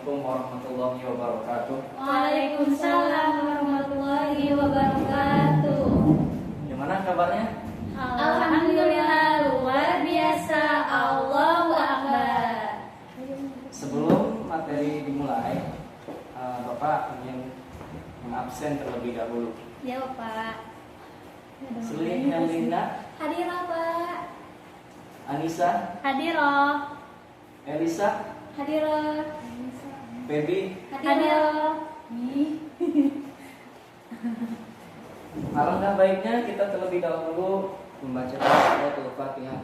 Assalamualaikum warahmatullahi wabarakatuh. Waalaikumsalam warahmatullahi wabarakatuh. Gimana kabarnya? Alhamdulillah luar biasa. Allahu Akbar. Sebelum materi dimulai, Bapak ingin mengabsen terlebih dahulu. Ya Pak. Selin Helena, Hadirah Pak. Anissa, Hadirah. Elisa, Hadirah. Feby. Hadirah. Alangkah baiknya kita terlebih dahulu membaca suratul Fatihah.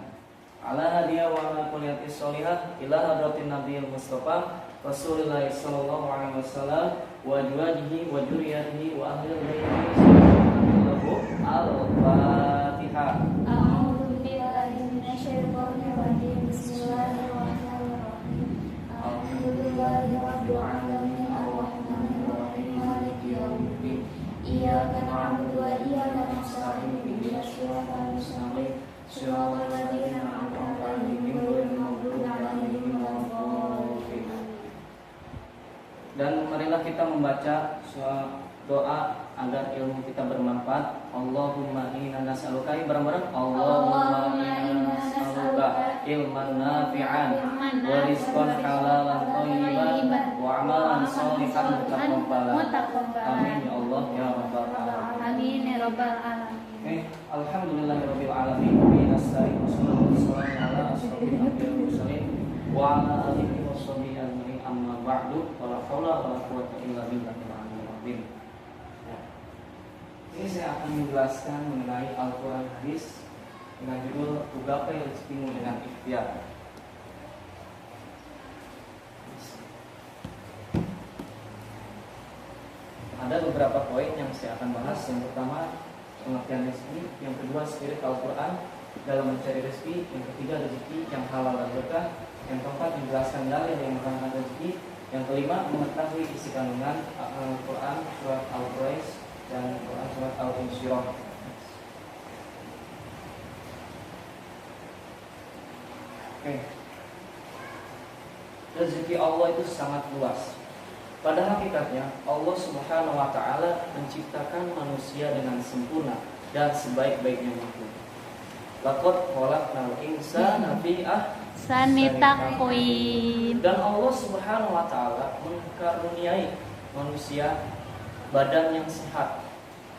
Ala hadiya wa ala kuliyatis sholihah ila hadratin nabiyil mustafa Rasulullah sallallahu alaihi wasallam wa juwajihi wa juriyatihi wa ahli baitihi sallallahu al-Fatihah. A'udzu billahi minasyaitonir rajim. Bismillahirrahmanirrahim. Alhamdulillahi rabbil alamin arrahmanir rahim maliki yaumiddin. Iyyaka na'budu wa iyyaka nasta'in ihdinas siratal mustaqim siratal ladzina an'amta 'alaihim ghairil maghdubi 'alaihim waladdallin. Dan marilah kita membaca doa agar ilmu kita bermanfaat. Allahumma inna nas'aluka bareng-bareng. Allahumma inna nas'aluka ilman nafi'an wa rizqan halalan thayyiban wa amalan shalihan mutaqabbalan. Amin ya Allah ya rabbal alamin. Amin ya rabbal alamin. Alhamdulillahirabbil alamin. Nasta'inu wassalamu ala asyrofil anbiya'i wal mursalin wa ala alihi washabihi ajmain. Amma ba'du. Wala haula wala quwwata illa billahil aliyyil azim. Ini saya akan menjelaskan mengenai Al-Quran Hadis dengan judul Tugapai Rezekimu dengan Ikhtiar. Ada beberapa poin yang saya akan bahas. Yang pertama, pengertian rezeki. Yang kedua, spirit Al-Quran dalam mencari rezeki. Yang ketiga, rezeki yang halal dan berkah. Yang keempat, menjelaskan dalil yang menerangkan rezeki. Yang kelima, mengetahui isi kandungan Al-Quran, surat Al-Quraish dan surat Al-Insyirah. Oke. Rezeki Allah itu sangat luas. Pada hakikatnya Allah Subhanahu wa taala menciptakan manusia dengan sempurna dan sebaik-baiknya makhluk. Laqad khalaqnal insana fi ahsani taqwim. Dan Allah Subhanahu wa taala mengkaruniai manusia badan yang sehat,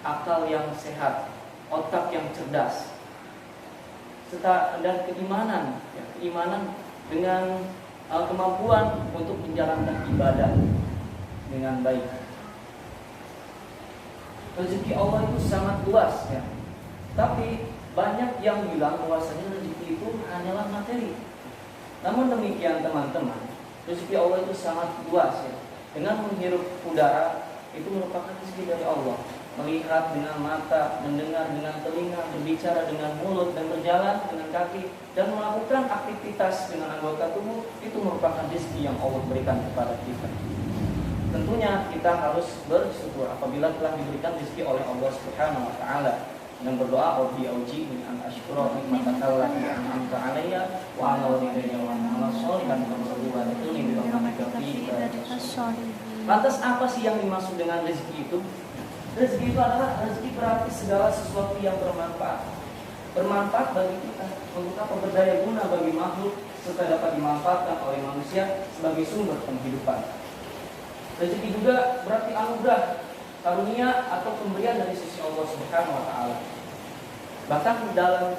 akal yang sehat, otak yang cerdas, serta dan keimanan dengan kemampuan untuk menjalankan ibadah dengan baik. Rezeki Allah itu sangat luas ya. Tapi banyak yang bilang bahwasanya rezeki itu hanyalah materi. Namun demikian teman-teman, rezeki Allah itu sangat luas ya. Dengan menghirup udara itu merupakan rezeki dari Allah. Melihat dengan mata, mendengar dengan telinga, berbicara dengan mulut, dan berjalan dengan kaki, dan melakukan aktivitas dengan anggota tubuh, itu merupakan rezeki yang Allah berikan kepada kita. Tentunya kita harus bersyukur apabila telah diberikan rezeki oleh Allah Subhanahu wa taala. Dan berdoa, Rabbi auji'ni an ashkura ni'matallati an'amta 'alayya wa 'ala walidayya wa 'ala sholihan wa adkhilni bi rahmatika fi ibadika sholihin. Lantas apa sih yang dimaksud dengan rezeki itu? Rezeki itu adalah rezeki berarti segala sesuatu yang bermanfaat. Bermanfaat bagi kita, untuk apa, berdaya guna bagi makhluk, serta dapat dimanfaatkan oleh manusia sebagai sumber penghidupan. Rezeki juga berarti anugerah, karunia atau pemberian dari sisi Allah Subhanahu wa taala. Bahkan dalam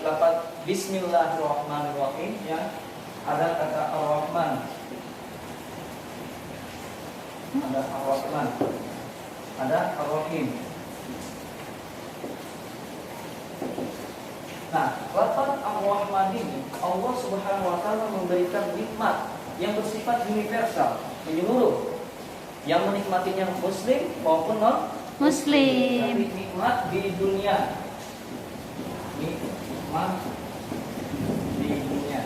lafaz Bismillahirrahmanirrahim ya, ada kata Ar-Rahman. Ada Ar-Rahman, ada Ar-Rahim. Nah, lafaz Ar-Rahman ini Allah Subhanahu wa taala memberikan nikmat yang bersifat universal, menyeluruh. Yang menikmatinya muslim maupun non muslim. Tapi nikmat di dunia. Nikmat di dunia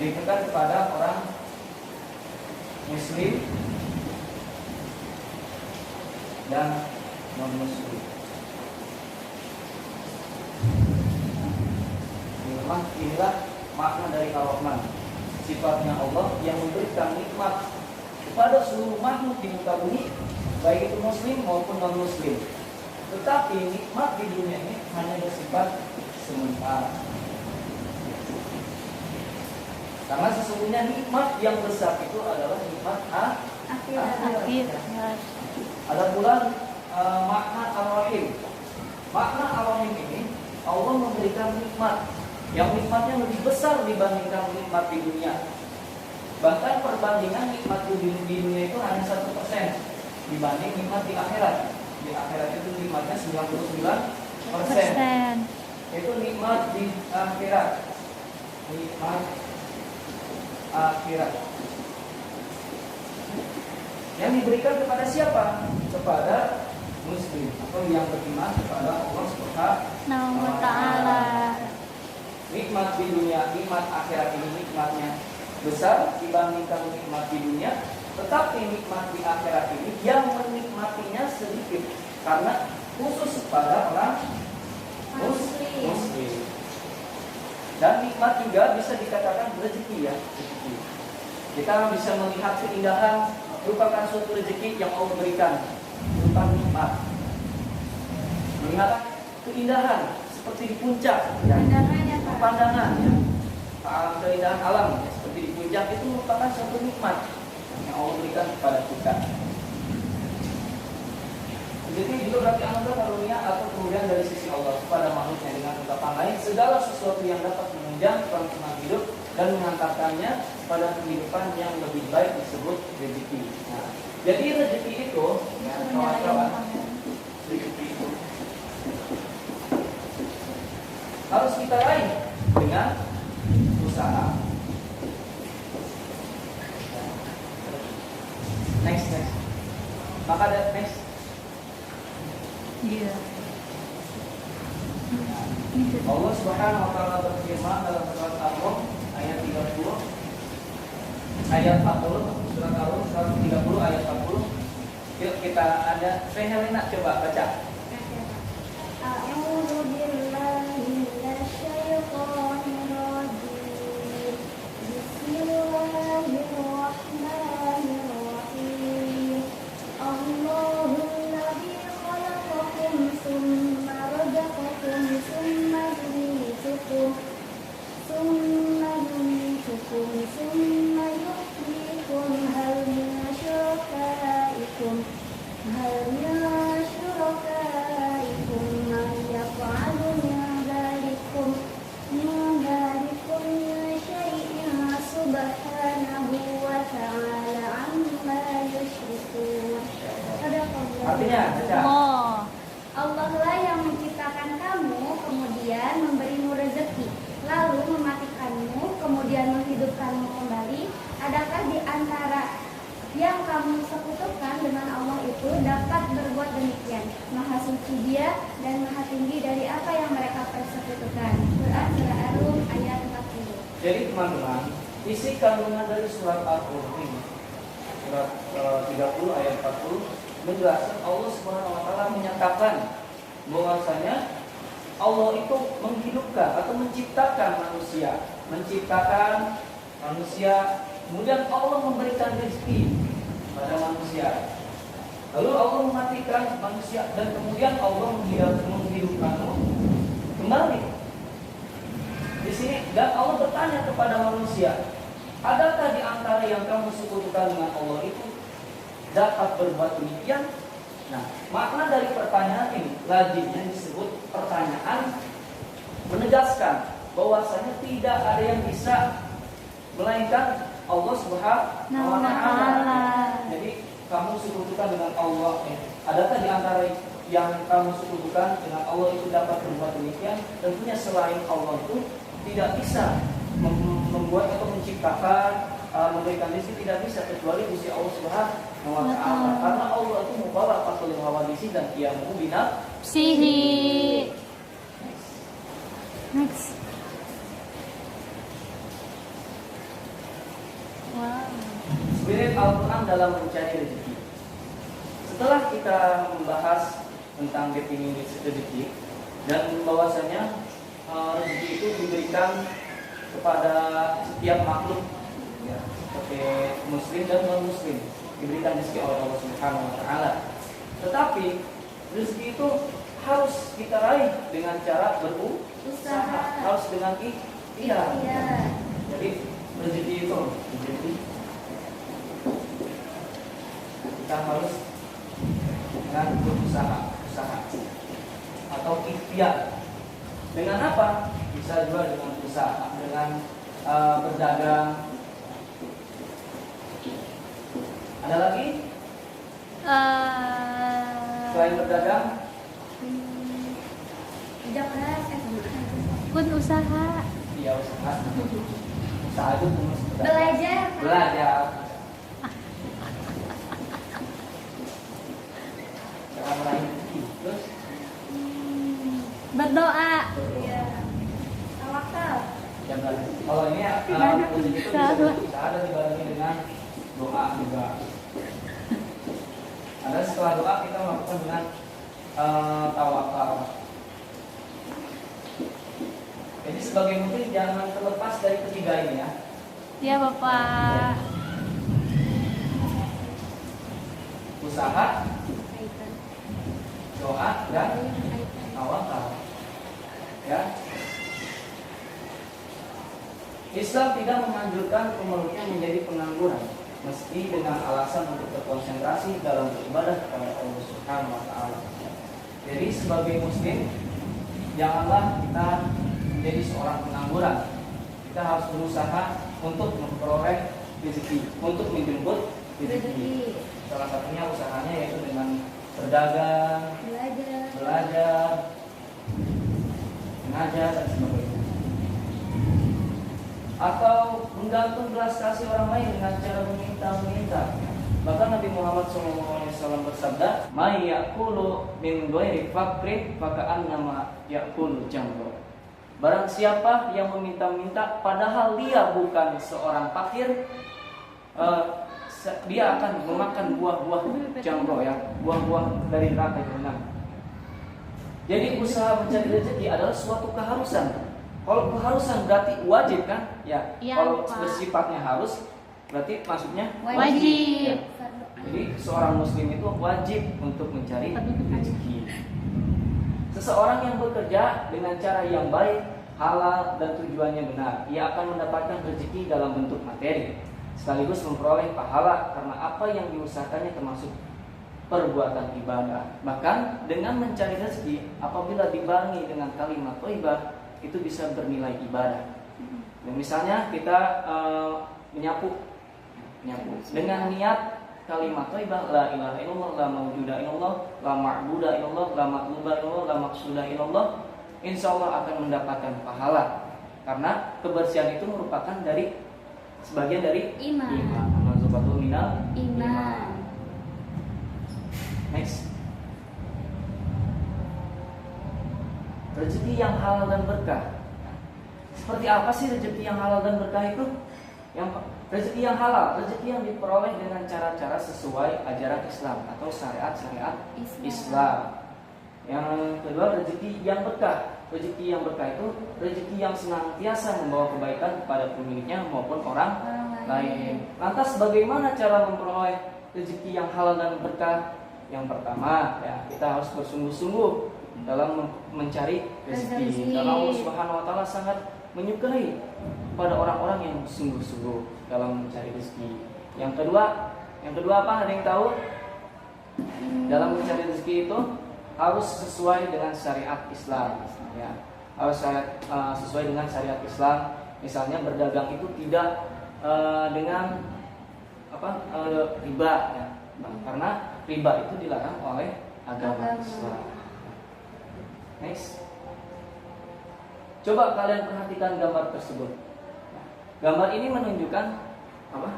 diberikan kepada orang muslim dan non muslim. Inilah makna dari Ar-Rahman. sifatnya Allah yang memberikan nikmat kepada seluruh makhluk di muka bumi, baik itu muslim maupun non muslim. Tetapi nikmat di dunia ini hanya bersifat sementara. Karena sesungguhnya nikmat yang besar itu adalah nikmat akhirat. Ada pula makna ar-rahim. Makna ar-rahim ini Allah memberikan nikmat yang nikmatnya lebih besar dibandingkan nikmat di dunia. Bahkan perbandingan nikmat di dunia itu hanya 1% dibanding nikmat di akhirat. Di akhirat itu nikmatnya 99%. Itu nikmat di akhirat. Nikmat akhirat yang diberikan kepada siapa? Kepada muslim atau yang beriman kepada Allah Subhanahu wa ta'ala. Nikmat di dunia, nikmat akhirat ini nikmatnya besar dibandingkan nikmat di dunia, tetapi nikmat di akhirat ini yang menikmatinya sedikit karena khusus pada orang muslim. Dan nikmat juga bisa dikatakan rezeki ya, rezeki. Kita bisa melihat keindahan merupakan suatu rezeki yang Allah berikan, berupa nikmat. Melihat keindahan seperti di puncak, pemandangan ya, keindahan alam ya, seperti di puncak itu merupakan suatu nikmat yang Allah berikan kepada kita. Jadi juga berarti anugerah karunia atau kemudian dari sisi Allah kepada makhluknya dengan ungkapan lain segala sesuatu yang dapat menunjang kelangsungan hidup dan mengantarkannya pada kehidupan yang lebih baik disebut rezeki. Nah, jadi rezeki itu ya, kawan-kawan, rezeki itu harus kita raih dengan usaha. Next. Maka ada next. Iya. Allah Subhanahu wa ta'ala berfirman dalam surat Ar-Rum ayat 30 ayat 40, surat Ar-Rum surat 30 ayat 40. Yuk kita ada Helena coba baca. A'udzu billahi minasyaitonir rajim. Bismillahirrahmanirrahim. Allahul ladzi khalaqakum tsumma razaqakum tsumma yumitukum tsumma yuhyikum hal min syurakaikum man yaf'alu min dzalikum min syai'in subhanahu wa ta'ala amma yusyrikun. Artinya baca. Allah lah yang menciptakan kamu, kemudian memberimu rezeki, lalu mematikanmu, kemudian menghidupkanmu kembali. Adakah di antara yang kamu sekutukan dengan Allah itu dapat berbuat demikian? Maha suci Dia dan maha tinggi dari apa yang mereka persekutukan. Quran Surah Ar-Rum ayat 40. Jadi teman-teman, isi kandungan dari surat Ar-Rum ini, surat 30 ayat 40 menjelaskan Allah Subhanahu wa ta'ala menyatakan bahwasanya Allah itu menghidupkan atau menciptakan manusia, kemudian Allah memberikan rezeki pada manusia. Lalu Allah mematikan manusia dan kemudian Allah menghidupkanmu kembali. Di sini dan Allah bertanya kepada manusia, adakah di antara yang kamu sekutukan dengan Allah itu dapat berbuat demikian? Nah, makna dari pertanyaan ini lazimnya disebut pertanyaan menegaskan bahwasanya tidak ada yang bisa melainkan Allah Subhanahu wa ta'ala. Jadi kamu sekutukan dengan Allah. Adakah di antara yang kamu sekutukan dengan Allah itu dapat berbuat demikian? Tentunya selain Allah itu tidak bisa membuat atau menciptakan, memberikan rezeki, tidak bisa kecuali Gusti Allah Subhanahu wa ta'ala. Karena Allah itu mubarak fatul hawadisi dan qiyamuhu binafsihi. Next. Wow. Spirit Al-Quran dalam mencari rezeki. Setelah kita membahas tentang definisi rezeki dan bahwasanya rezeki itu diberikan kepada setiap makhluk ya, seperti muslim dan non muslim diberikan rezeki oleh Allah Subhanahu wa taala. Tetapi rezeki itu harus kita raih dengan cara berusaha, harus dengan ikhtiar. Jadi rezeki itu kita harus dengan berusaha, atau ikhtiar. Dengan apa? Bisa juga dengan usaha, dengan berdagang. Ada lagi? Selain berdagang? Pun usaha. Iya, usaha. Usaha itu belajar. Cara meraih rezeki. Terus berdoa. kalau ini rezeki itu bisa berusaha dan dibarengi dengan doa juga. Ada setelah doa kita melakukan dengan tawakal. Jadi sebagai muslim jangan terlepas dari ketiga ini ya. Ya Bapak. Usaha, doa dan tawakal. Ya. Islam tidak menganjurkan pemeluknya menjadi pengangguran, meski dengan alasan untuk berkonsentrasi dalam beribadah kepada Allah Subhanahu wa taala. Jadi sebagai muslim janganlah kita menjadi seorang pengangguran. Kita harus berusaha untuk memperoleh rezeki, untuk menjemput rezeki. Salah satunya usahanya yaitu dengan berdagang, belajar, mengajar dan sebagainya. Atau menggantung belas kasih orang lain dengan cara meminta. Bahkan Nabi Muhammad SAW bersabda, "May ya'kulu min ghairi faqrin faka'annama ya'kulu jamra." Barang siapa yang meminta-minta padahal dia bukan seorang fakir, dia akan memakan buah-buah jamro, ya, buah-buah dari neraka jahanam. Jadi usaha mencari rezeki adalah suatu keharusan. Kalau keharusan berarti wajib kan? Ya. Kalau bersifatnya harus berarti maksudnya wajib. Ya. Jadi seorang muslim itu wajib untuk mencari rezeki. Seseorang yang bekerja dengan cara yang baik, halal dan tujuannya benar, ia akan mendapatkan rezeki dalam bentuk materi, sekaligus memperoleh pahala karena apa yang diusahakannya termasuk perbuatan ibadah. Bahkan dengan mencari rezeki apabila dibarengi dengan kalimat thayyibah itu bisa bernilai ibadah. Dan misalnya kita menyapu dengan niat kalimat thayyibah la ilaha illallah, la maujuda illallah, la ma'buda illallah, la matluba illallah, la maqsuda illallah, insyaallah akan mendapatkan pahala. Karena kebersihan itu merupakan sebagian dari iman. Mazubatul minal iman. Next. Rezeki yang halal dan berkah. Seperti apa sih rezeki yang halal dan berkah itu? Rezeki yang halal, rezeki yang diperoleh dengan cara-cara sesuai ajaran Islam atau syariat Islam. Yang kedua, rezeki yang berkah. Rezeki yang berkah itu rezeki yang senantiasa membawa kebaikan kepada pemiliknya maupun orang lain. Lantas bagaimana cara memperoleh rezeki yang halal dan berkah? Yang pertama, ya, kita harus bersungguh-sungguh dalam mencari rezeki. Karena Allah Subhanahu wa taala sangat menyukai pada orang-orang yang sungguh-sungguh dalam mencari rezeki. Yang kedua apa? Ada yang tahu? Dalam mencari rezeki itu harus sesuai dengan syariat Islam, ya. Harus sesuai dengan syariat Islam. Misalnya berdagang itu tidak dengan riba, ya. Karena riba itu dilarang oleh agama Islam. Next. Coba kalian perhatikan gambar tersebut. Gambar ini menunjukkan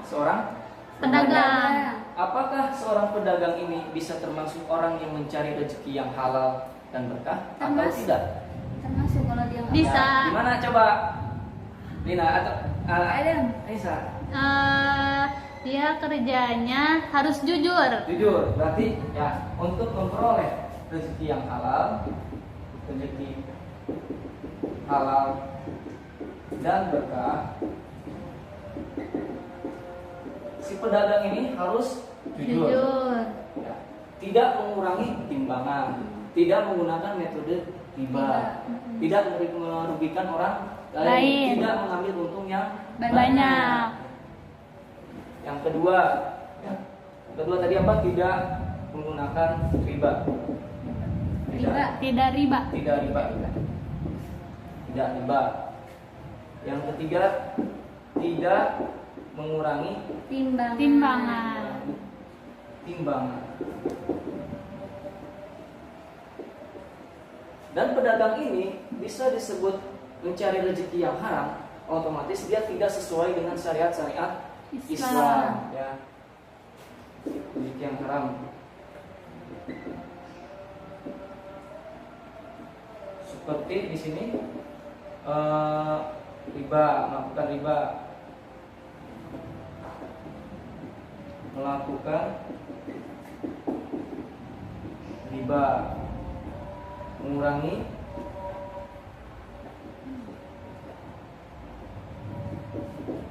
seorang pedagang. Apakah seorang pedagang ini bisa termasuk orang yang mencari rezeki yang halal dan berkah atau tidak? Termasuk kalau dia bisa. Gimana coba? Lina atau Aisyah? Dia kerjanya harus jujur. Jujur, berarti ya untuk memperoleh rezeki yang halal, rezeki halal dan berkah si pedagang ini harus jujur. Ya. Tidak mengurangi timbangan, tidak menggunakan metode riba, tidak merugikan orang lain, tidak mengambil untung yang Banyak. Yang kedua, tadi apa? Tidak menggunakan riba. Tidak riba. Tidak riba. Tidak riba. Yang ketiga, tidak mengurangi Timbangan. timbangan. Dan pedagang ini bisa disebut mencari rezeki yang haram, otomatis dia tidak sesuai dengan syariat Islam, ya. Rezeki yang haram. Seperti di sini riba, melakukan riba, mengurangi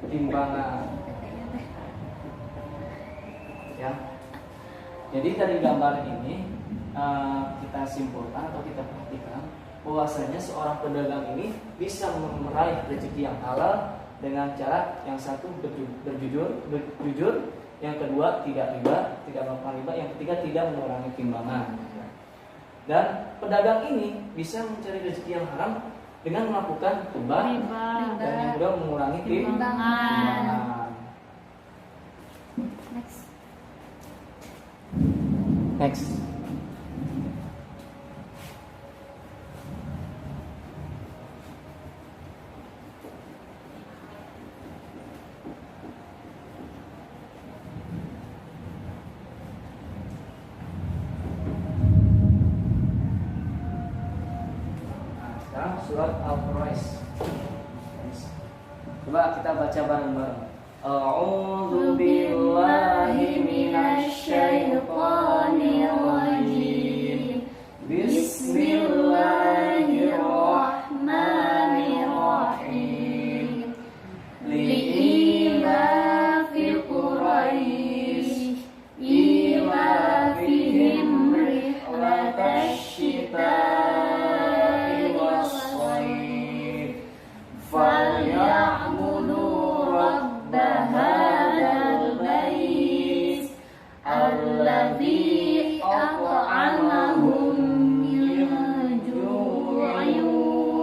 timbangan, ya. Jadi dari gambar ini kita simpulkan atau kita perhatikan bahwasanya seorang pedagang ini bisa meraih rezeki yang halal dengan cara yang satu jujur, yang kedua tidak riba, tidak melakukan riba, yang ketiga tidak mengurangi timbangan. Dan pedagang ini bisa mencari rezeki yang haram dengan melakukan riba. Dan yang kedua mengurangi timbangan. Next. Surat Al-Quraish. Coba kita baca bareng-bareng. A'udzu billahi minasyaitonir rajim. Bismillahirrahmanirrahim. Li'ilafi Quraisy ilafihim rihlatash syita'i was-shayf falyabudu rabba hadzal bait alladzi at'amahum min ju'in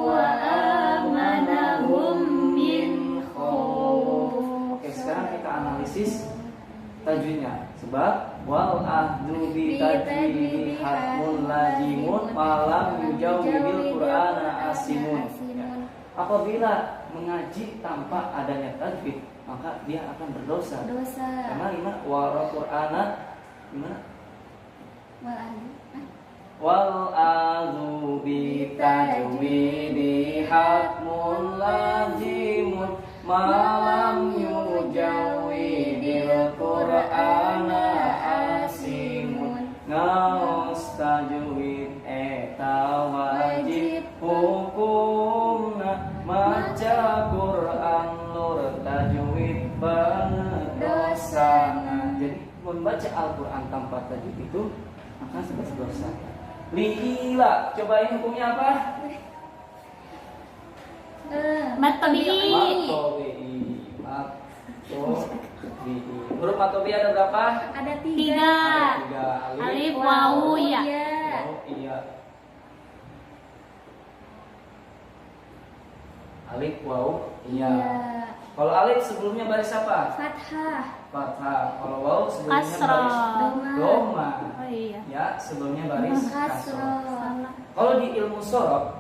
wa amanahum min khauf. Oke, sekarang kita analisis tajwidnya. Sebab wal ahdu bi tajwidi hatmun lazimun malam yujawwidil qur'ana asimun. Apabila mengaji tanpa adanya tajwid, maka dia akan berdosa. Karena lima wal qur'ana gimana? Wal ahdu bi tajwidi hatmun lazimun malam yujawwidil qur'ana asimun. Ngaos tajwid eta wajib hukumna maca Qur'an nur tajwid banget dosana. Jadi membaca Al-Qur'an tanpa tajwid itu akan sebagai dosa. Lila, cobain hukumnya apa? Matobi. Huruf matobi ada berapa? Ada 3. Ada 3. Alif, wawu, ya. Iya. Alif, wawu, iya. Kalau alif sebelumnya baris apa? Fathah. Kalau wawu sebelumnya Kasroh. baris doma. Oh iya. Ya, sebelumnya baris kasroh. Kasroh. Kalau di ilmu sorof,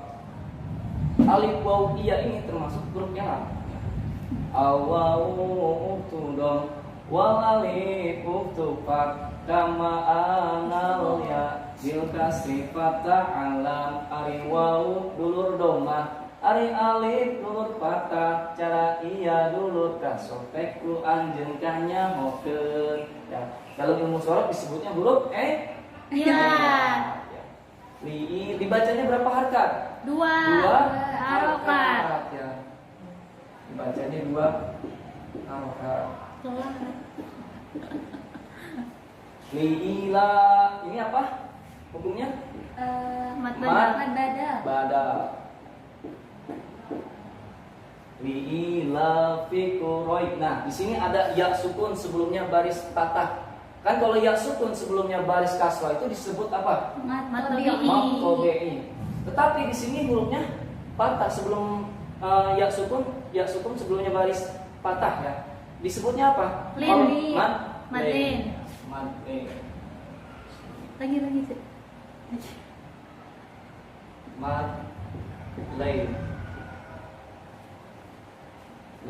alif wawu iya ini termasuk huruf i'rab. Awawu utudom wal alif utufat kama anal ya bil kasri fatah alam ari wawu dulur doma ari alif dulur fatah cara iya dulur kasopek ku anjeun kahnya hokeun. Ya, kalau ilmu sorof disebutnya huruf Iya. Dibacanya berapa harakat? 2 harokat, ya. Dibacanya 2 harokat. Liila ini apa? Hukumnya? Mad Mad badal. badal. Liila fi Quraisy. Nah, di sini ada ya sukun sebelumnya baris patah. Kan kalau ya sukun sebelumnya baris kasrah itu disebut apa? Mad Mad tabi'i. tabi'i. Tetapi di sini hurufnya patah sebelum ya sukun sebelumnya baris patah ya. Disebutnya apa? Lin. Kalau mad Madlin. Madlin. Lagi. Madlin.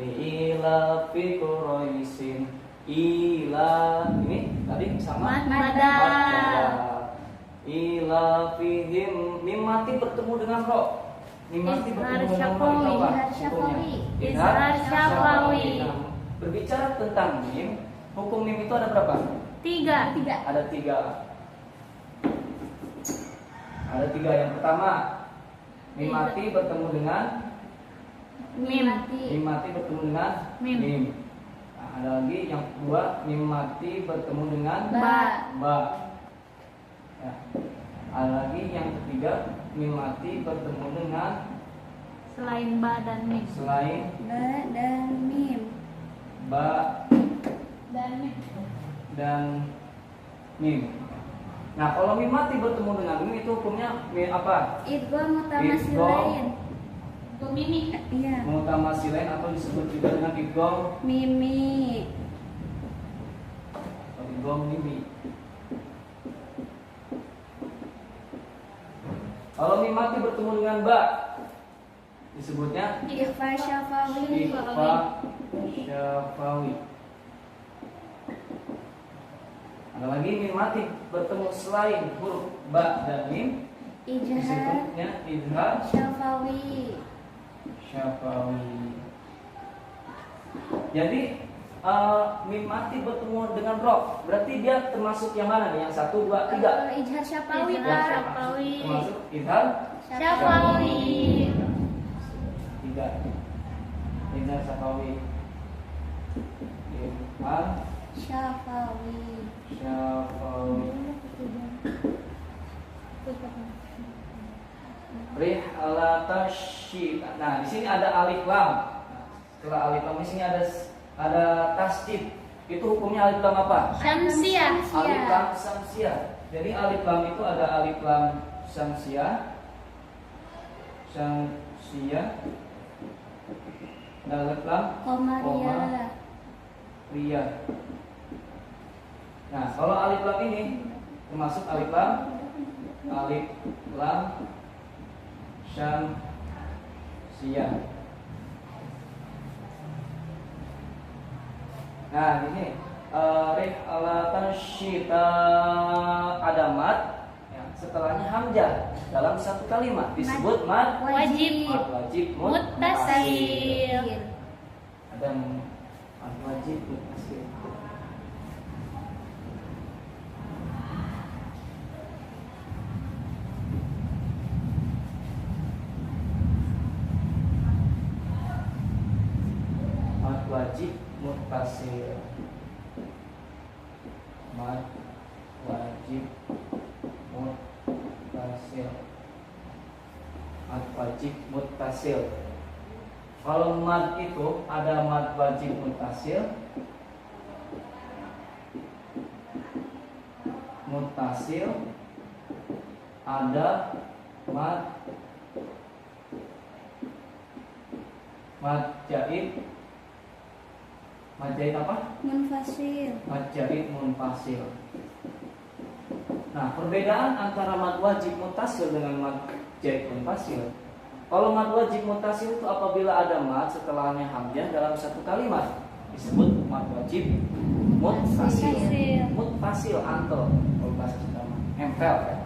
Liila fi Quraisyin. Ila ini tadi sama Mad badal. badal. Ila fihim mim mati bertemu dengan ro. Mim mati bertemu dengan ro itu apa? Izhar syafawi. Izhar syafawi. Nah, berbicara tentang mim, hukum mim itu ada berapa? 3. Ada 3. Ada 3. Yang pertama, mim mati bertemu dengan Mim. mim mati bertemu dengan Mim. Nah, ada lagi yang kedua, mim mati bertemu dengan Ba. ba. Ya. Ada lagi yang ketiga, mim mati bertemu dengan Selain ba dan mim. selain Ba dan mim. ba Dan mim. dan mim. Nah, kalau mim mati bertemu dengan mim itu hukumnya mim apa? Idgham mutamatsilain. Idgham. Mimi. Iya. Mutamasilain atau disebut juga dengan idgham Mimi. atau idgham mimi. Kalau mim mati bertemu dengan ba disebutnya Ikhfa syafawi. ikhfa syafawi. Ada lagi mim mati bertemu selain huruf ba dan mim Izhar disebutnya izhar syafawi. syafawi. Jadi mim mati bertemu dengan ro, berarti dia termasuk yang mana nih? Yang 1, 2, 3. Izhar syafawi, Izhar Pak. syafawi. Termasuk izhar Syafawi. 3. Izhar syafawi. Izhar Syafawi. syafawi. Rih ala tasydid. Nah, di sini ada alif lam. Setelah alif lam di sini ada tasydid. Itu hukumnya alif lam apa? Syamsiah. Alif lam samsiah. Jadi alif lam itu ada alif lam samsiah. Samsiah. Dan alif lam Komariah. ria. Nah, kalau alif lam ini termasuk alif lam syamsiah. Nah, ini rih ala tansyita adamat ya, setelahnya hamzah dalam satu kalimat disebut mad Wajib. wajib Muttasil. ada mad wajib muttasil. Mad wajib muttasil. Mad wajib muttasil. Mad wajib muttasil. Kalau mad itu ada mad wajib muttasil, ada mad jaid. Mad jaid apa? Munfasil. Mad jaid munfasil. Nah, perbedaan antara mad wajib muttasil dengan mad jaid munfasil. Kalau mad wajib muttasil itu apabila ada mad setelahnya hamzah dalam satu kalimat disebut mad wajib muttasil. Muttasil antel kalau bahasa kita empel ya.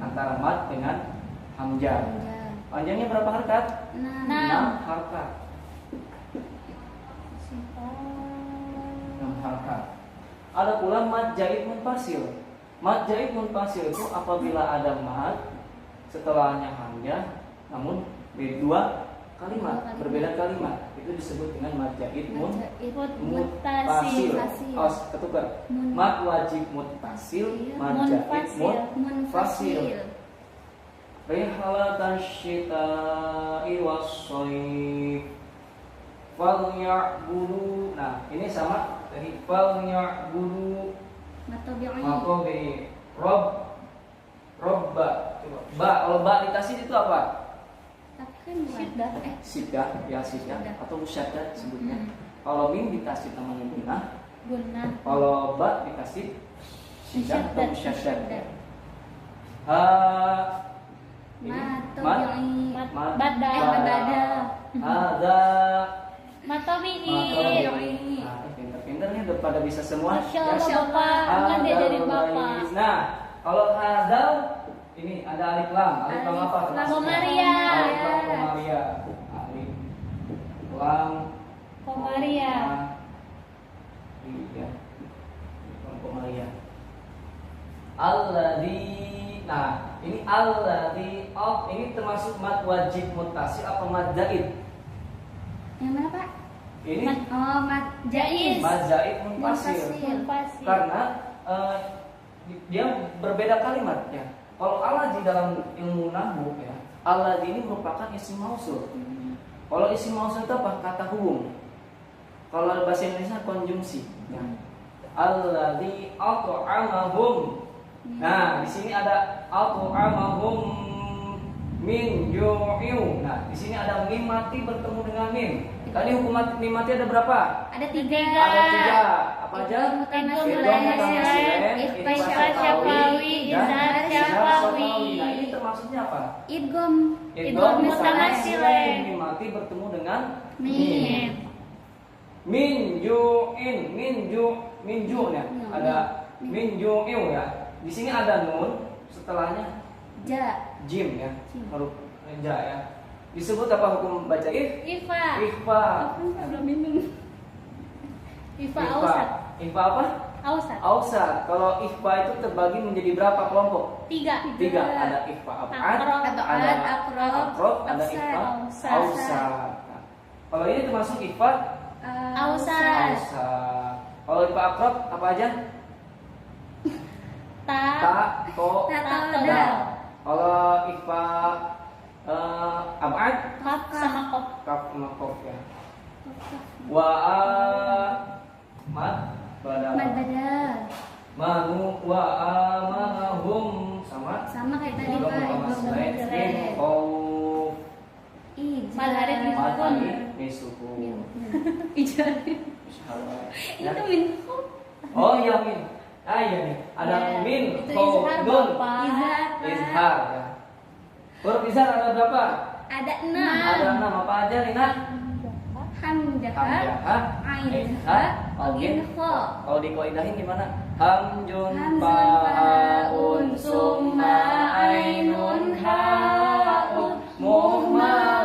Antara mad dengan hamzah. Panjangnya berapa harkat? 6 harkat. 6 harkat. Ada pula mad jaid munfasil. Mad jaid munfasil itu apabila ada mad setelahnya hamzah namun dari 2 kalimat, berbeda kalimat. Itu disebut dengan mad zaid Muttasil. muttasil. Oh, ketukar. Mad wajib muttasil, mad zaid munfasil. Rihlatan syita'i was-shayf. Falyabudu. Nah, ini sama dari falyabudu matabi'i. Robba. Coba. Ba, kalau ba dikasih itu apa? Sidah, ya sidah atau musyaddad sebutnya. Kalau mim dikasih namanya gunnah. Kalau ba dikasih sidah atau musyaddad. Bada. Ada Matabi'i. Pinter-pinter nih udah pada bisa semua. Masya Allah Bapak, kan diajarin Bapak. Nah, kalau hadal ini ada alif lam. Alif lam apa? Komaria. Alif lam komaria. Alif lam Komaria. Iya. Alif lam komaria. Alladzi. Nah, ini alladzi. Oh, ini termasuk mad wajib muttasil apa mad zaid? Yang mana Pak? Ini Mad jaiz. mad zaid munfasil. Karena dia berbeda kalimatnya. Kalau alladzi dalam ilmu nahwu ya, alladzi ini merupakan isim mausul. Kalau isim mausul itu apa? Kata hubung. Kalau bahasa Indonesia konjungsi. Ya. Alladzi at'amahum. Nah, di sini ada at'amahum min ju'in. Nah, di sini ada mim mati bertemu dengan mim. Tadi hukum mim mati ada berapa? Ada 3. Ada 3. Apa aja? Idgham mutamatsilain, Ikhfa ikhfa syafawi, dan izhar izhar syafawi. syafawi. Nah, ini termasuknya apa? Idgham. Idgham mutamatsilain. mutamatsilain, mim mati bertemu dengan mim. Min ju'in, min ju ya. Ada min ju'in ya. Di sini ada nun, setelahnya Ja. jim ya. Huruf ja ya. Disebut apa hukum baca Ifa. Ikhfa. Belum minum. Ifa ausat. Ikhfa apa? Ausat. Ausat. Kalau ikhfa itu terbagi menjadi berapa kelompok? 3. 3. Ada ikhfa abad, Aqrab. ada aqrab, ada Absar. ikhfa Ausat. ausat. Nah, kalau ini termasuk ikhfa Ausat. ausat. Kalau ikhfa aqrab apa aja? Ta. To, Ta, da. Kalau ikhfa abad, Kaf sama kof. kaf sama kof ya. Wa mad badal. Mad badal. Manu wa amanahum sama Sama kayak tadi Idgham Pak. mutamatsilain min qauf. Mad harif Ijaz. Sukun. Misukun. Ijari. Ya. Itu min. Oh iya min. Ah iya nih. Ada Ya, min itu qauf izhar, nun. Bapak. Izhar. Pak. Izhar ya. Huruf izhar ada berapa? Ada Ada 6. 6 apa aja Lina? Hamzah. Hamzah, Ainha. Ogin kha. Kalau dikoidahin gimana? Hamjun Hamzun faun summa ainun haun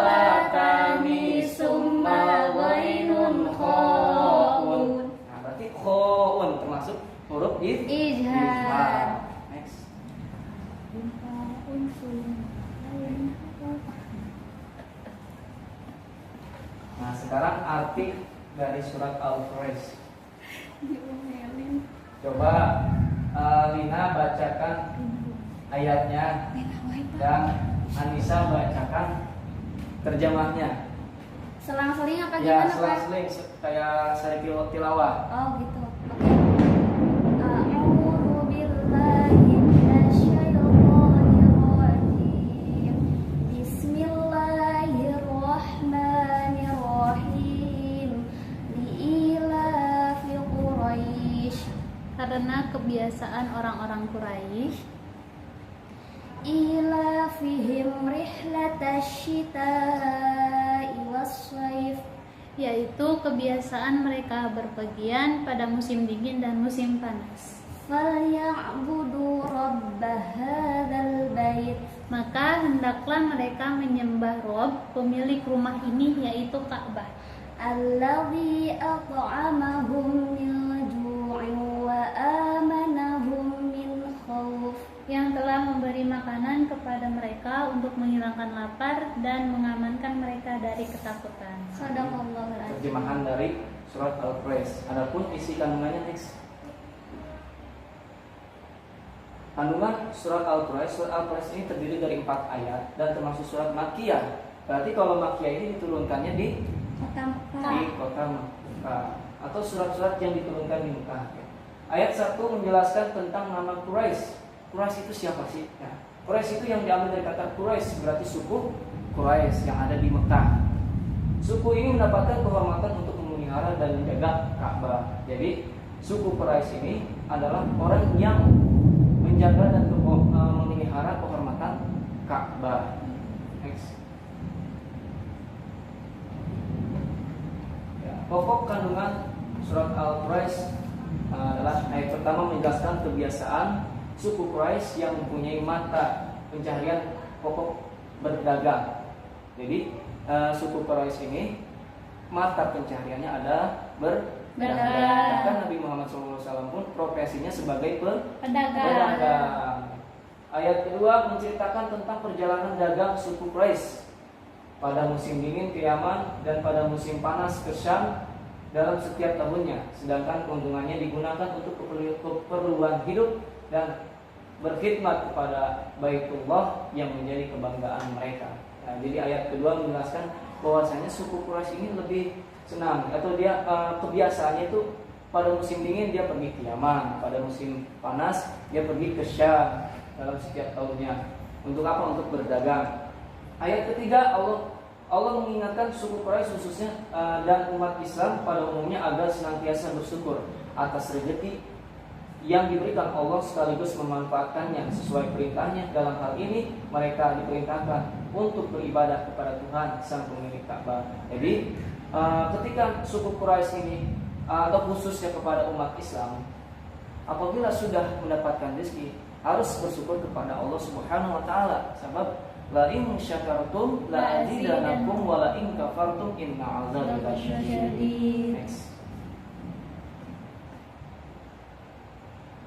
muhmalatani summa ghainun khaun. Nah, berarti khaun termasuk huruf Izhar. Next. Nah, sekarang arti dari surat Al-Quraish. Coba Lina bacakan ayatnya dan Anissa bacakan terjemahnya. Selang-seling apa Ya, gimana Pak? selang-seling kayak sari tilawah. Oh gitu. Oke. A'udzu billahi minasyaitonir rajim. Bismillahirrahmanirrahim. Li'ilafi Quraisy. Karena kebiasaan orang-orang Quraisy Ilafihim rihlatasyita'i was-shaif. yaitu kebiasaan mereka berpergian pada musim dingin dan musim panas. Falyabudu rabb hadzal bait. Maka hendaklah mereka menyembah Rob, pemilik rumah ini, yaitu Ka'bah, Alladzi at'amahum min ju'in wa amanahum min khauf. yang telah memberi makanan kepada mereka untuk menghilangkan lapar dan mengamankan mereka dari ketakutan. Sadaqallahul azim. Terjemahan dari surat Al-Quraish. Adapun isi kandungannya next. Kandungan surat Al-Quraish. Surat Al-Quraish ini terdiri dari 4 ayat dan termasuk surat Makkiyah. Berarti kalau Makkiyah ini diturunkannya di kota Mekah atau surat-surat yang diturunkan di Mekah. Ayat 1 menjelaskan tentang nama Quraisy. Quraisy itu siapa sih? Ya. Quraisy itu yang diambil dari kata Quraisy, berarti suku Quraisy yang ada di Mekah. Suku ini mendapatkan kehormatan untuk memelihara dan menjaga Ka'bah. Jadi suku Quraisy ini adalah orang yang menjaga dan memelihara kehormatan Ka'bah. Next. Pokok kandungan surat Al-Quraish adalah ayat pertama menjelaskan kebiasaan suku Quraisy yang mempunyai mata pencaharian pokok berdagang. Jadi suku Quraisy ini mata pencahariannya ada berdagang. Bahkan Nabi Muhammad SAW pun profesinya sebagai pedagang. Ayat kedua menceritakan tentang perjalanan dagang suku Quraisy pada musim dingin ke Yaman dan pada musim panas ke Syam dalam setiap tahunnya, sedangkan keuntungannya digunakan untuk keperluan hidup dan berkhidmat kepada Baitullah yang menjadi kebanggaan mereka. Nah, jadi ayat kedua menjelaskan bahwasanya suku Quraisy ini lebih senang atau dia kebiasaannya itu pada musim dingin dia pergi ke Yaman, pada musim panas dia pergi ke Syam dalam setiap tahunnya. Untuk apa? Untuk berdagang. Ayat ketiga Allah mengingatkan suku Quraisy khususnya dan umat Islam pada umumnya agar senantiasa bersyukur atas rezeki yang diberikan Allah sekaligus memanfaatkannya sesuai perintahnya. Dalam hal ini mereka diperintahkan untuk beribadah kepada Tuhan sang pemilik Ka'bah. Jadi ketika suku Quraisy ini atau khususnya kepada umat Islam, apabila sudah mendapatkan rezeki harus bersyukur kepada Allah Subhanahu wa taala. Sebab la in syakartum la azidanakum wa la in kafartum inna 'adzabi lasyadid. Next.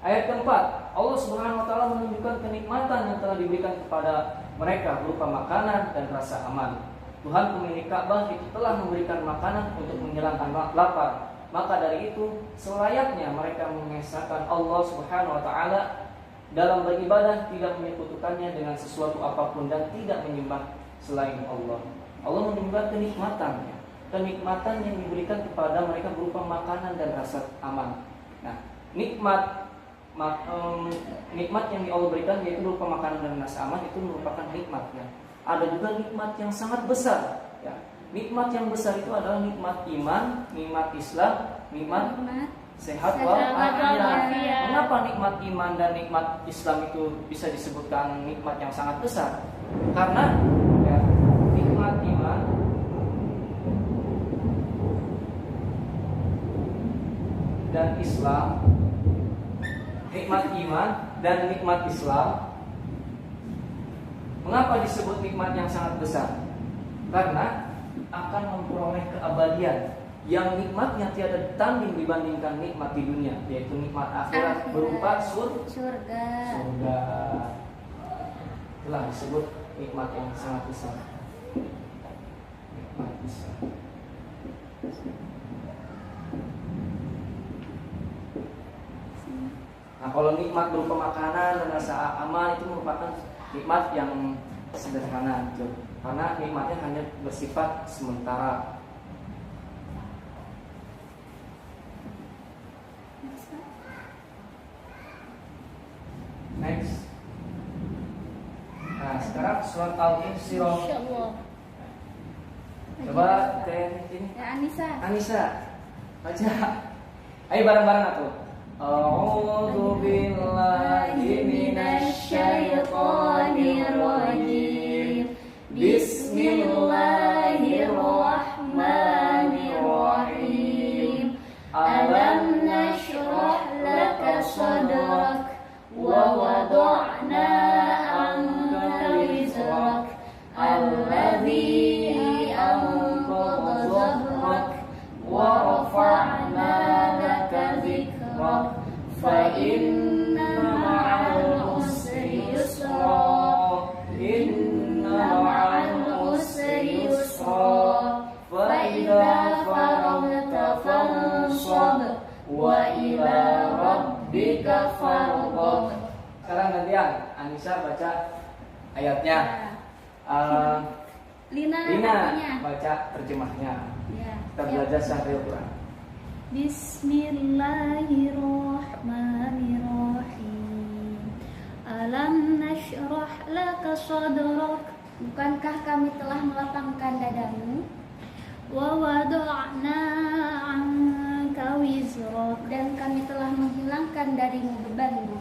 Ayat keempat, Allah Subhanahu wa taala menunjukkan kenikmatan yang telah diberikan kepada mereka berupa makanan dan rasa aman. Tuhan pemilik Ka'bah itu telah memberikan makanan untuk menghilangkan lapar. Maka dari itu selayaknya mereka mengesahkan Allah Subhanahu wa taala dalam beribadah, tidak menyekutukannya dengan sesuatu apapun dan tidak menyembah selain Allah. Allah menunjukkan kenikmatan yang diberikan kepada mereka berupa makanan dan rasa aman. Nah, nikmat yang Allah berikan yaitu berupa makanan dan rasa aman itu merupakan nikmatnya. Ada juga nikmat yang sangat besar. Ya. Nikmat yang besar itu adalah nikmat iman, nikmat Islam, nikmat sehat walafiat. Mengapa nikmat iman dan nikmat Islam itu bisa disebutkan nikmat yang sangat besar? Karena ya, nikmat iman dan Islam, nikmat iman dan nikmat Islam, mengapa disebut nikmat yang sangat besar? Karena akan memperoleh keabadian yang nikmatnya tiada tanding dibandingkan nikmat di dunia, yaitu nikmat akhirat berupa surga. Telah disebut nikmat yang sangat besar. Nikmat besar. Nah, kalau nikmat berupa makanan dan rasa aman itu merupakan nikmat yang sederhana, karena nikmatnya hanya bersifat sementara. Next. Nah, sekarang surat Al-Insyirah. Coba teh ini. Ya, Anissa. Baca. Ayo bareng-bareng atuh. A'udzu billahi minasy syaithanir rajim. Bismillahirrahmanirrahim. Alam nashrah laka sadrak wa wada'na anka wizrak alladhi anqadha dhahrak wa rafa'na laka dhikrak fa inna ma'al usri yusra Anissa baca ayatnya. Lina artinya. Baca terjemahnya. Ya. Kita belajar sampai Quran. Bismillahirrahmanirrahim. Alam nashrah laka sadrak. Bukankah kami telah melapangkan dadamu Wa wada'na 'anka wizrak. dan kami telah menghilangkan darimu bebanmu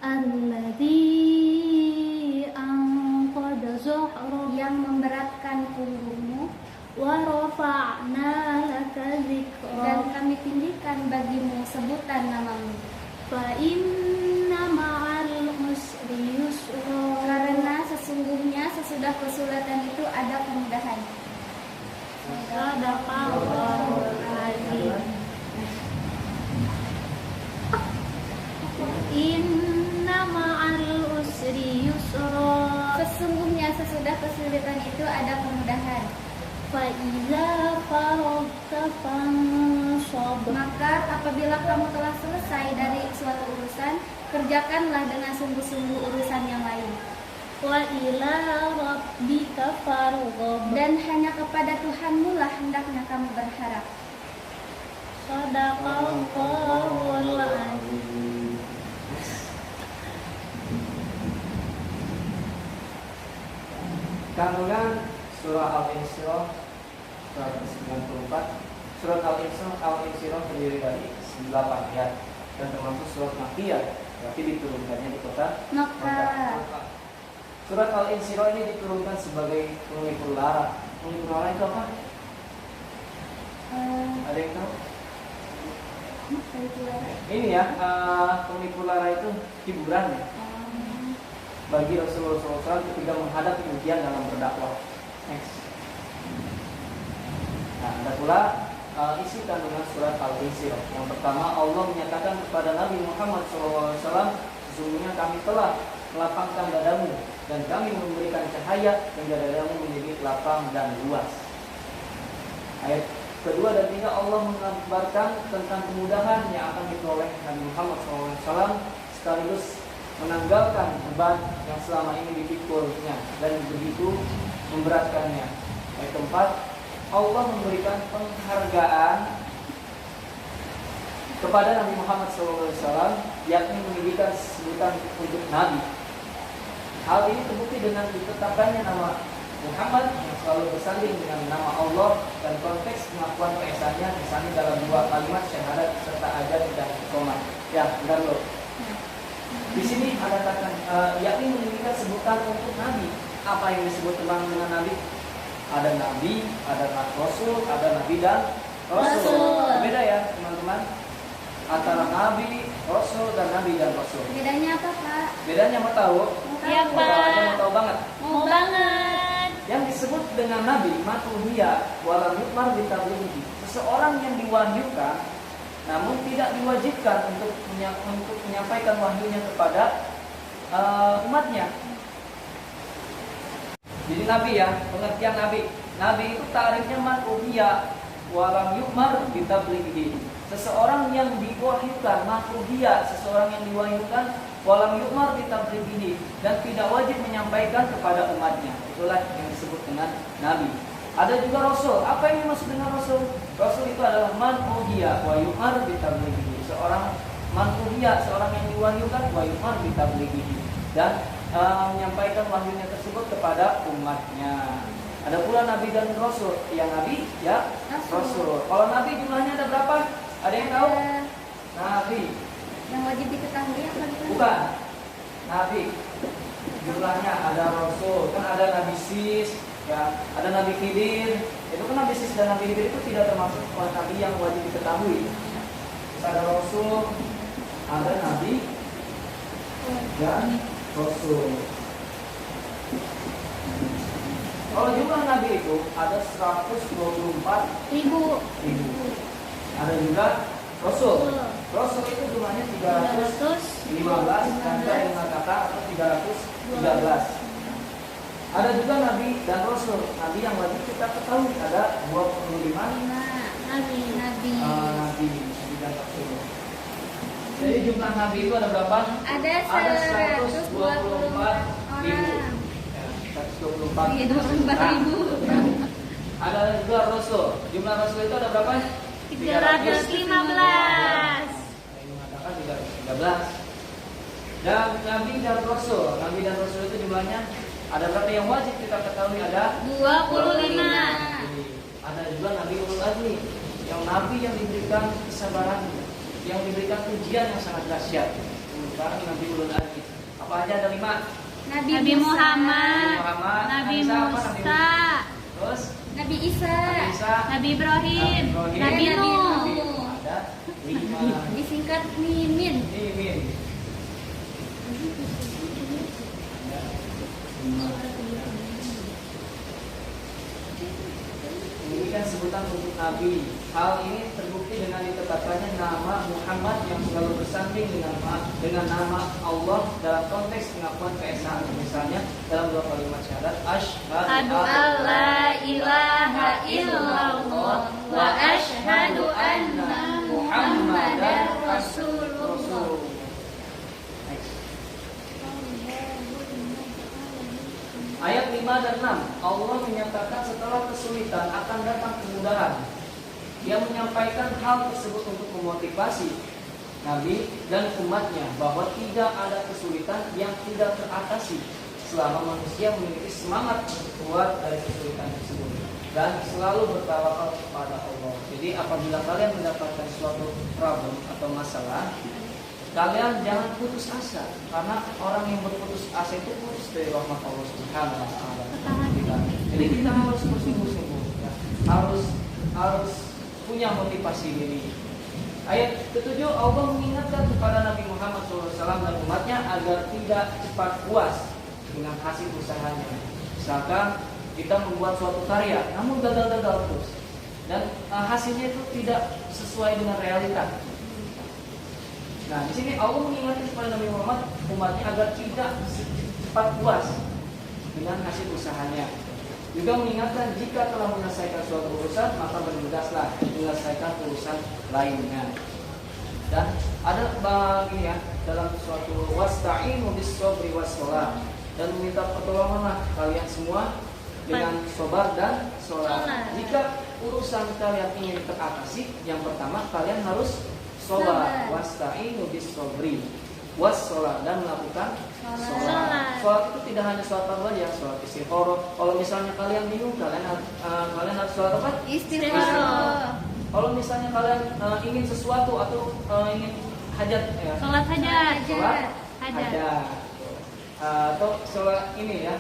Alladzi anqadha zahrak. yang memberatkan punggungmu Wa rafa'na laka dan dzikrak. kami tinggikan bagimu sebutan namamu Fa inna ma'al usri yusra. karena sesungguhnya sesudah kesulitan itu ada kemudahan. Sadaqallahul azim. Inna ma'al usri yusra. Sesungguhnya sesudah kesulitan itu ada kemudahan. Fa iza faragta fansab. Maka apabila kamu telah selesai dari suatu urusan, kerjakanlah dengan sungguh-sungguh urusan yang lain. Wa ila rabbika farghab. Dan hanya kepada Tuhanmu lah hendaknya kamu berharap. Sadaqallahul azim. Kandungan surah Al-Insyirah surat 94. Surat Al-Insyirah terdiri dari 8 ayat dan termasuk surat Makkiyah, berarti diturunkannya di kota Maka Surat Al-Insyirah ini diturunkan sebagai penglipur lara. Penglipur lara itu apa? Ada yang tahu? Ini ya, penglipur lara itu hiburan ya bagi Rasulullah SAW ketika menghadapi ujian dalam berdakwah. Next. Nah, ada pula isi kandungan surat Al-Insyirah. Yang pertama, Allah menyatakan kepada Nabi Muhammad SAW, sesungguhnya kami telah melapangkan dadamu dan kami memberikan cahaya hingga dadamu menjadi lapang dan luas. Ayat kedua dan tiga, Allah mengabarkan tentang kemudahan yang akan diperoleh Nabi Muhammad SAW sekaligus menanggalkan beban yang selama ini dipikulnya dan begitu memberatkannya. Ayat keempat, Allah memberikan penghargaan kepada Nabi Muhammad SAW, yakni menjadikan sebutan untuk Nabi. Hal ini terbukti dengan ditetapkannya nama Muhammad yang selalu bersanding dengan nama Allah dan konteks pengakuan keesaannya misalnya dalam dua kalimat syahadat serta ajab dan iqamah. Ya, bentar loh. Di sini ada kata yakni menjadikan sebutan untuk Nabi. Apa yang disebut dengan Nabi? Ada Nabi, ada Rasul, ada Nabi dan Rasul. Beda ya teman-teman antara Nabi, Rasul dan Nabi dan Rasul. bedanya apa, Pak? Bedanya mau tahu? Iya, Mau tahu aja, mau Pak. tahu banget. Mau banget. Yang disebut dengan Nabi matuhiya walam yukmar bitablighi. Seseorang yang diwahyukan namun tidak diwajibkan untuk menyampaikan wahyunya kepada umatnya. Jadi Nabi ya, pengertian Nabi. Nabi itu tarifnya matuhiya walam yukmar bitablighi. Seseorang yang diwahyukan, matuhiya, seseorang yang diwahyukan walam yukmar bitablighi dan tidak wajib menyampaikan kepada umatnya. Itulah yang disebut dengan Nabi. Ada juga Rasul. Apa yang dimaksud dengan Rasul? Rasul itu adalah man uhiya wa yu'mar bitablighi. Seorang man uhiya, seorang yang diwahyukan wa yu'mar bitablighi dan menyampaikan wahyunya tersebut kepada umatnya. Ada pula Nabi dan Rasul. Ya Nabi, ya Rasul. Kalau Nabi jumlahnya ada berapa? Ada yang tahu? Nabi. Yang wajib diketahui apa gitu? Bukan. Nabi. Jumlahnya ada Rasul, kan ada Nabi Sis, ya, ada Nabi Khidir. Itu kan Nabi Sis dan Nabi Khidir itu tidak termasuk nabi yang wajib diketahui. Terus ada Rasul, ada Nabi dan Rasul. Kalau jumlah Nabi itu ada 124.000. Ada juga Rasul. Rasul itu jumlahnya 315 dan ada yang mengatakan atau 313. Ada juga Nabi dan Rasul. Nabi yang wajib kita ketahui ada 25 Nabi. Nabi dan Rasul. Jadi jumlah nabi itu ada berapa? Ada 124 orang. ribu. Ya, 124 Iya, 24.000. Ada juga rasul. Jumlah rasul itu ada berapa? 315. Ini mengatakan 313. Dan nabi dan rasul itu jumlahnya ada berapa yang wajib kita ketahui? Ada 25. Ada juga nabi ulul azmi, yang nabi yang diberikan kesabaran, yang diberikan ujian yang sangat dahsyat. Sekarang nabi ulul azmi. Apa aja ada 5? Nabi Muhammad, Nabi Isa, apa? Musa, Terus Nabi Isa. Nabi Ibrahim, Nabi Nabi Nuh. Nuh. Ada 5. Disingkat Mimin. Mimin. Demikian sebutan untuk Nabi. Hal ini terbukti dengan ditetapkannya nama Muhammad yang selalu bersanding dengan nama Allah dalam konteks pengakuan keesaan. Misalnya dalam 2 kalimat syahadat, Asyhadu alla ilaha illallah wa asyhadu anna Muhammadar Rasulullah. Ayat 5 dan 6, Allah menyatakan setelah kesulitan akan datang kemudahan. Dia menyampaikan hal tersebut untuk memotivasi Nabi dan umatnya bahwa tidak ada kesulitan yang tidak teratasi selama manusia memiliki semangat untuk keluar dari kesulitan tersebut dan selalu bertawakal kepada Allah. Jadi apabila kalian mendapatkan suatu problem atau masalah, kalian jangan putus asa, karena orang yang berputus asa itu putus dari rahmat Allah Subhanahu wa taala. Jadi kita harus bersungguh-sungguh, ya. Harus punya motivasi diri. Ayat ke-7, Allah mengingatkan kepada Nabi Muhammad SAW dan umatnya agar tidak cepat puas dengan hasil usahanya. Misalkan kita membuat suatu karya, namun gagal-gagal terus, dan hasilnya itu tidak sesuai dengan realita. Nah, di sini Allah mengingatkan kepada Nabi Muhammad umatnya agar tidak cepat puas dengan hasil usahanya. Juga mengingatkan jika telah menyelesaikan suatu urusan, maka bergegaslah menyelesaikan urusan lainnya. Dan ada begini ya, dalam suatu wasta'inu bis-sabri was-shalah, dan meminta pertolonganlah kalian semua dengan sabar dan sholat. Jika urusan kalian ingin teratasi, yang pertama kalian harus sholat. Wasta'inu bis-sabri was-shalah, dan melakukan sholat. Sholat itu tidak hanya sholat saja, sholat istikharah. Kalau misalnya kalian bingung, kalian harus sholat apa? Istikharah. Kalau misalnya kalian ingin sesuatu atau ingin hajat, ya. Sholat hajat. Sholat hajat. Atau sholat ini ya.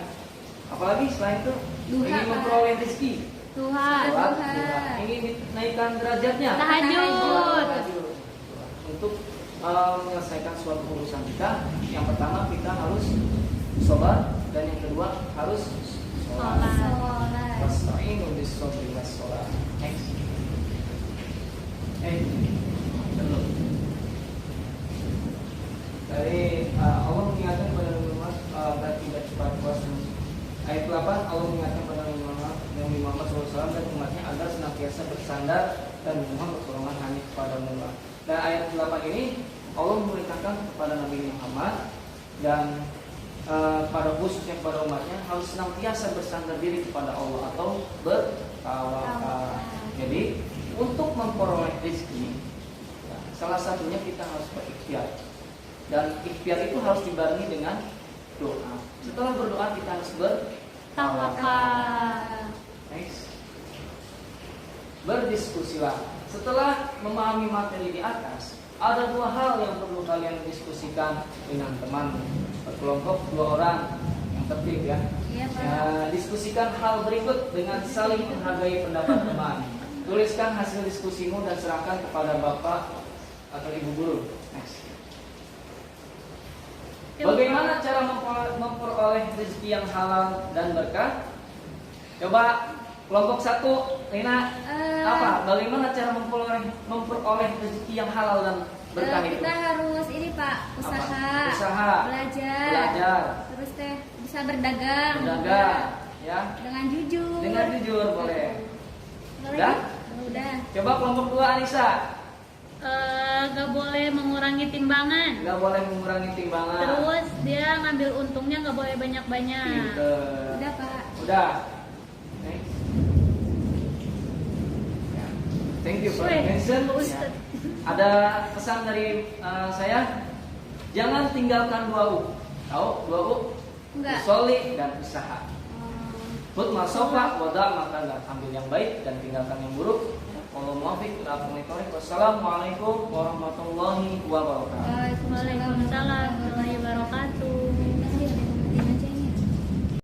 Apalagi selain itu ingin memperoleh rezeki. Tuhan. Sholat duha. Ingin dinaikkan derajatnya. Tahajud. Untuk menyelesaikan suatu urusan kita, yang pertama kita harus sholat, dan yang kedua harus sholat. Wasta'inu bis-sabri was-shalah. Next. Dari Allah mengingatkan kepada Nabi Muhammad agar tidak cepat puas. Ayat 8, Allah mengingatkan kepada Nabi Muhammad SAW dan umatnya agar senantiasa bersandar dan memohon pertolongan hanya kepada Allah. Dan ayat 8 ini Allah memerintahkan kepada Nabi Muhammad dan pada khususnya kepada umatnya harus senantiasa bersandar diri kepada Allah atau bertawakal. Jadi untuk memperoleh rezeki, salah satunya kita harus berikhtiar, dan ikhtiar itu harus dibarengi dengan doa. Setelah berdoa kita harus bertawakal. Next. Berdiskusilah. Setelah memahami materi di atas, ada 2 hal yang perlu kalian diskusikan dengan teman berkelompok 2 orang yang tertib ya. Iya, Pak. Diskusikan hal berikut dengan saling menghargai pendapat teman. Tuliskan hasil diskusimu dan serahkan kepada bapak atau ibu guru. Next. Bagaimana cara memperoleh rezeki yang halal dan berkah? Coba kelompok 1, Rina. Apa? Bagaimana cara memperoleh rezeki yang halal dan berkah itu? Kita harus ini Pak, Usaha. Belajar. Terus bisa berdagang. Ya. Dengan jujur. Boleh. Udah? Coba kelompok 2, Anissa. Gak boleh mengurangi timbangan. Nggak boleh mengurangi timbangan. Terus dia ngambil untungnya nggak boleh banyak-banyak. Pinter. Udah Kak. Udah. Next. Ya. Thank you for Weh, attention. Pak Ya. Ustadz. Ada pesan dari saya. Jangan tinggalkan 2 U. Tahu 2 U? Enggak. Usolli dan usaha. Put masofa, wada maka ambil yang baik dan tinggalkan yang buruk. Wallahu muwaffiq ila aqwamit thoriq. Wassalamualaikum warahmatullahi wabarakatuh. Waalaikumsalam warahmatullahi wabarakatuh.